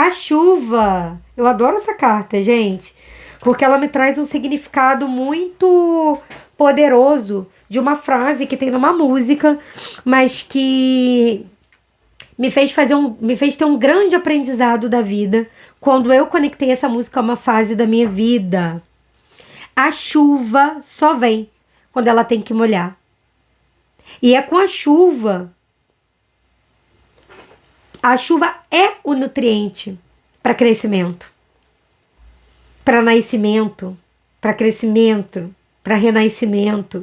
A chuva. Eu adoro essa carta, gente, porque ela me traz um significado muito poderoso de uma frase que tem numa música, mas que me fez ter um grande aprendizado da vida quando eu conectei essa música a uma fase da minha vida. A chuva só vem quando ela tem que molhar. E é com a chuva. A chuva é o nutriente para crescimento, para nascimento, para crescimento, para renascimento.